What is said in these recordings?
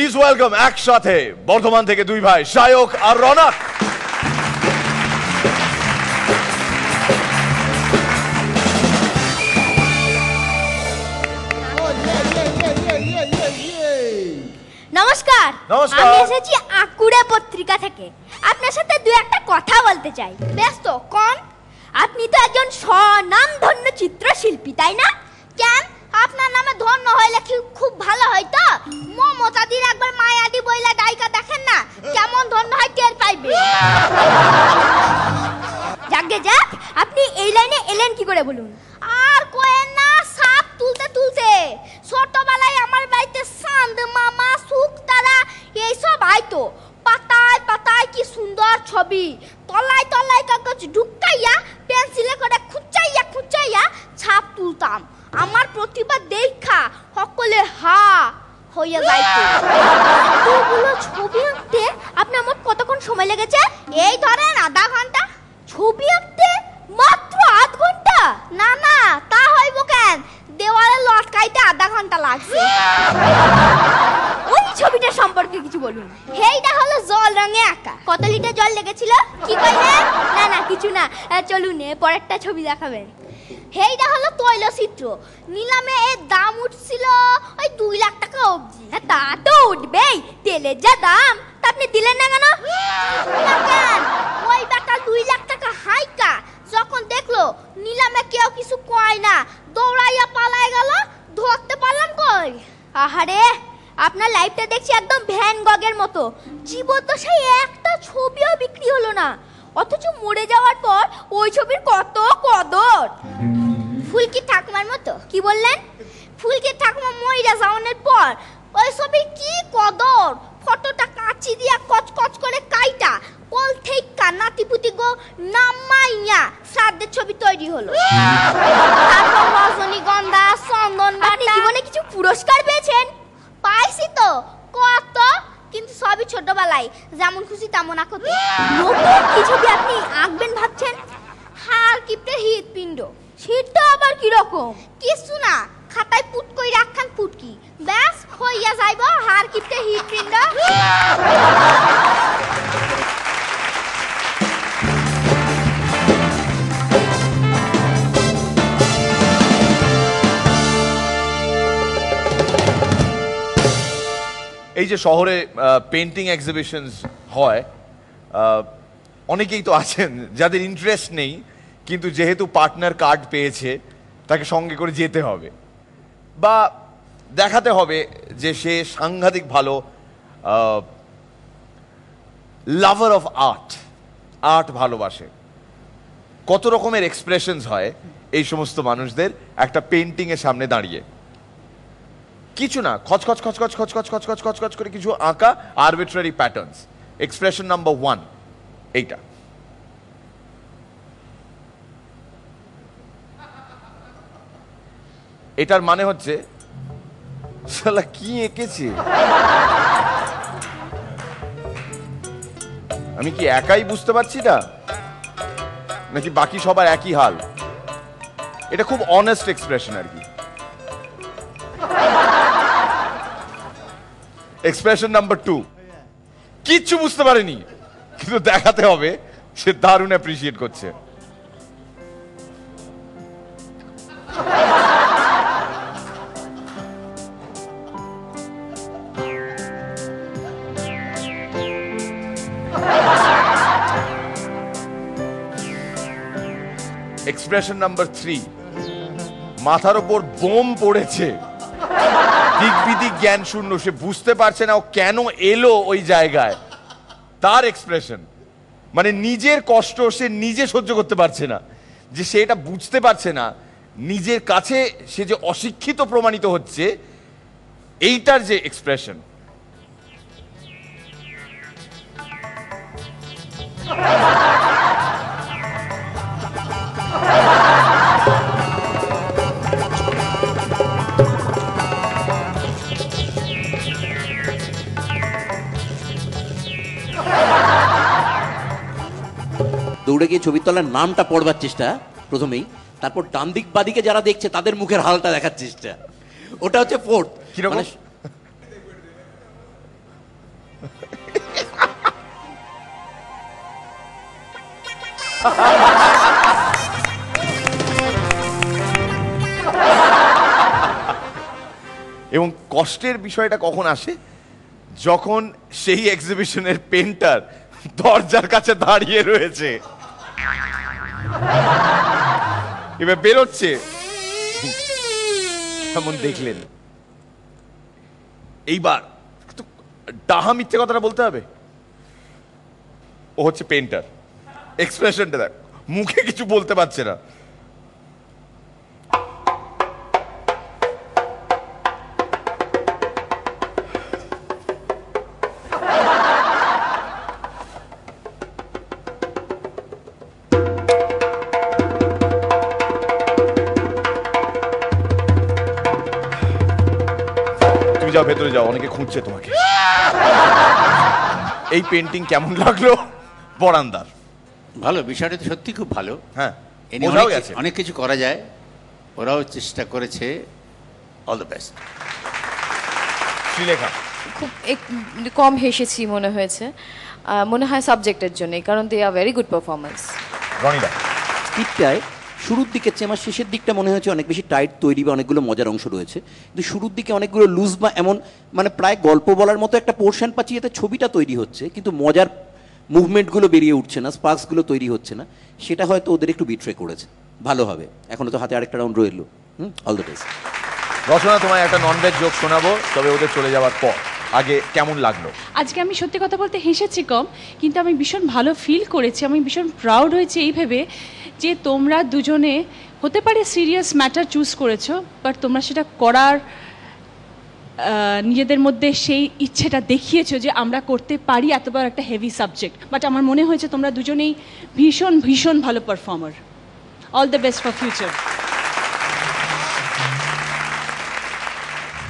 Please welcome একসাথে বর্ধমান থেকে দুই ভাই শায়ক আর রনক। নমস্কার। নমস্কার। আমি এসেছি আকুড়ে পত্রিকা থেকে। আপনার সাথে দু একটা কথা বলতে চাই। ব্যস্ত কোন? আপনি তো একজন স্বনামধন্য চিত্রশিল্পী, তাই না? কেন? আপনার নামে ধন্য হইলে খুব ভালো হয় তো। মমতাদির একবার মায়াদি বইলা ডাইকা দেখেন না, কেমন ধন্য হয় টের পাইবে। যাকে যাক, আপনি এই লাইনে এলেন কি করে বলুন? আর কোয়েন না, সাপ তুলতে তুলতে ছোটবেলায় আমার বাড়িতে চাঁদ মামা শুকতারা এইসব আইতো। পাতায় পাতায় কি সুন্দর ছবি, তলায় তলায় কাগজ ঢুকাইয়া পেন্সিলে করে খুঁচাইয়া খুঁচাইয়া ছাপ তুলতাম। আমার প্রতিভা দেখা সকলে হা হইয়া যাইতো। এতগুলো ছবি আঁকতে আপনার মোট কতক্ষণ সময় লেগেছে? এই ধরেন আধা ঘন্টা। ছবি আঁকতে মাত্র আধ ঘন্টা? না না, তা হইব কেন, দেওয়ালে লটকাইতে আধা ঘন্টা লাগছে। ওই ছবিটা সম্পর্কে কিছু বলুন। এইটা হলো জল রঙে আঁকা। কত লিটার জল লেগেছিল? কি কইলেন? না না কিছু না, চলুন পরেরটা ছবি দেখাবেন। এইটা হলো তৈলচিত্র। নিলামে এর দাম উঠছিল ওই 2 লাখ টাকা অবধি। তা তো উঠবেই, তেলের যা দাম। তা আপনি দিলেন না কেন? ওই বেটা 2 লাখ টাকা হাইকা যখন দেখলো নিলামে কেউ কিছু কয় না, দৌড়াইয়া পালায় গেল, ধরতে পারলাম কই। আহারে, আপনার লাইফটা দেখছি একদম ভ্যান গগের মতো। জীবদ্দশায় একটা ছবিও বিক্রি হলো না, অথচ মরে যাওয়ার পর ওই ছবির কত কদর। ফুলকি ঠাকুমার মতো। কি বললেন? ফুলকি ঠাকুমা মইরা যাওয়ার পর ওই ছবির কি কদর। ফটোটা কাঁচি দিয়া কচকচ করে কাইটা কোল থেকে নাতিপুতি গো নামাইয়া শ্রাদ্ধের ছবি তৈরি হলো। তারপর রজনীগন্ধা, চন্দন বাটা। জীবনে কিছু পুরস্কার পেয়েছেন? পাইছি তো কত, কিন্তু সবই ছোটবেলায়, যেমন খুশি তেমন আঁকতে। নতুন কি ছবি আপনি আঁকবেন ভাবছেন? হার কিপটে হৃদপিণ্ড। সেটা আবার কি রকম? কিছু না, খাতায় পুট কই রাখান পুটকি, ব্যাস হইয়া যাইব হার কিপটে হৃদপিণ্ড। এই যে শহরে পেন্টিং এক্সিবিশনস হয়, অনেকেই তো আছেন যাদের ইন্টারেস্ট নেই, কিন্তু যেহেতু পার্টনার কার্ড পেয়েছে তাকে সঙ্গে করে যেতে হবে বা দেখাতে হবে যে সে সাংঘাতিক ভালো লাভার অফ আর্ট ভালোবাসে। কত রকমের এক্সপ্রেশনস হয় এই সমস্ত মানুষদের একটা পেন্টিং এর সামনে দাঁড়িয়ে। কিছু না, খচখচ খচখচ খচখচ খচখচ খচখচ করে কিছু আঁকা আরবিট্রারি প্যাটার্নস। এক্সপ্রেশন নাম্বার 1 এইটা। এটার মানে হচ্ছে শালা কি এঁকেছে, আমি কি একাই বুঝতে পারছি না নাকি বাকি সবার একই হাল? এটা খুব অনেস্ট এক্সপ্রেশন আর কি। এক্সপ্রেশন নাম্বার 2, কিচ্ছু বুঝতে পারেনি কিন্তু দেখাতে হবে সে দারুণ অ্যাপ্রিশিয়েট করছে। এক্সপ্রেশন নাম্বার 3, মাথার উপর বোম পড়েছে, দিকবিদিক জ্ঞান শূন্য, সে বুঝতে পারছে না ও কেন এলো ওই জায়গায়। তার এক্সপ্রেশন মানে নিজের কষ্ট সে নিজে সহ্য করতে পারছে না, যে সে এটা বুঝতে পারছে না, নিজের কাছে সে যে অশিক্ষিত প্রমাণিত হচ্ছে, এইটার যে এক্সপ্রেশন। দৌড়ে গিয়ে ছবির তলার নামটা পড়বার চেষ্টা প্রথমেই, তারপর ডান দিক বাদিকে যারা দেখছে তাদের মুখের হালটা দেখার চেষ্টা। ওটা হচ্ছে ফোর্থ। কিরকম? এবং কষ্টের বিষয়টা কখন আসে, যখন সেই এক্সিবিশনের পেন্টার দরজার কাছে দাঁড়িয়ে রয়েছে, এবার বেরোচ্ছে, কেমন দেখলেন? এইবার তো ডাহা মিথ্যে কথাটা বলতে হবে। ও হচ্ছে পেন্টার, এক্সপ্রেশনটা দেখ, মুখে কিছু বলতে পারছে না। তুমি যাও, ভেতরে যাও, অনেকে খুঁজছে তোমাকে। এই পেন্টিং কেমন লাগলো বরান্দার? ভালো, বিষয়টা তো সত্যি খুব ভালো। হ্যাঁ, এ নিয়ে বোঝাও অনেক- গেছে। অনেক কিছু করা যায়, ওরাও চেষ্টা করেছে। All the best. শ্রীলেখা, খুব কম হেসেছি মনে হয়েছে, মনে হয় সাবজেক্টের জন্যই, কারণ দে আর ভেরি গুড পারফরমেন্স। রনিদা, স্পিডটায় শুরুর দিকের চেয়ে আমার শেষের দিকটা মনে হয়েছে অনেক বেশি টাইট তৈরি বা অনেকগুলো মজার অংশ রয়েছে, কিন্তু শুরুর দিকে অনেকগুলো লুজ বা এমন মানে প্রায় গল্প বলার মতো একটা পোর্শন পাচ্ছি, এতে ছবিটা তৈরি হচ্ছে কিন্তু মজার মুভমেন্টগুলো বেরিয়ে উঠছে না, স্পার্কসগুলো তৈরি হচ্ছে না। সেটা হয়তো ওদের একটু বিট্রে করেছে। ভালো হবে, এখনো তো হাতে আরেকটা রাউন্ড রইল। All the best. রচনা, তোমায় একটা ননভেজ জোক শোনাবো, তবে ওদের চলে যাওয়ার পর। আগে কেমন লাগলো? আজকে আমি সত্যি কথা বলতে হেসেছি কম, কিন্তু আমি ভীষণ ভালো ফিল করেছি। আমি ভীষণ প্রাউড হয়েছি এই ভেবে যে তোমরা দুজনে হতে পারে সিরিয়াস ম্যাটার চুজ করেছো, বাট তোমরা সেটা করার নিজেদের মধ্যে সেই ইচ্ছেটা দেখিয়েছো যে আমরা করতে পারি এত বড় একটা হেভি সাবজেক্ট। বাট আমার মনে হয়েছে তোমরা দুজনেই ভীষণ ভীষণ ভালো performer. All the best for future.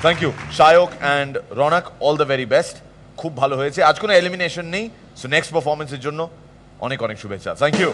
Thank you Shayak and Ronak, all the very best. খুব ভালো হয়েছে। আজ কোনো এলিমিনেশন নেই, সো নেক্সট পারফরমেন্সের জন্য অনেক অনেক শুভেচ্ছা। Thank you.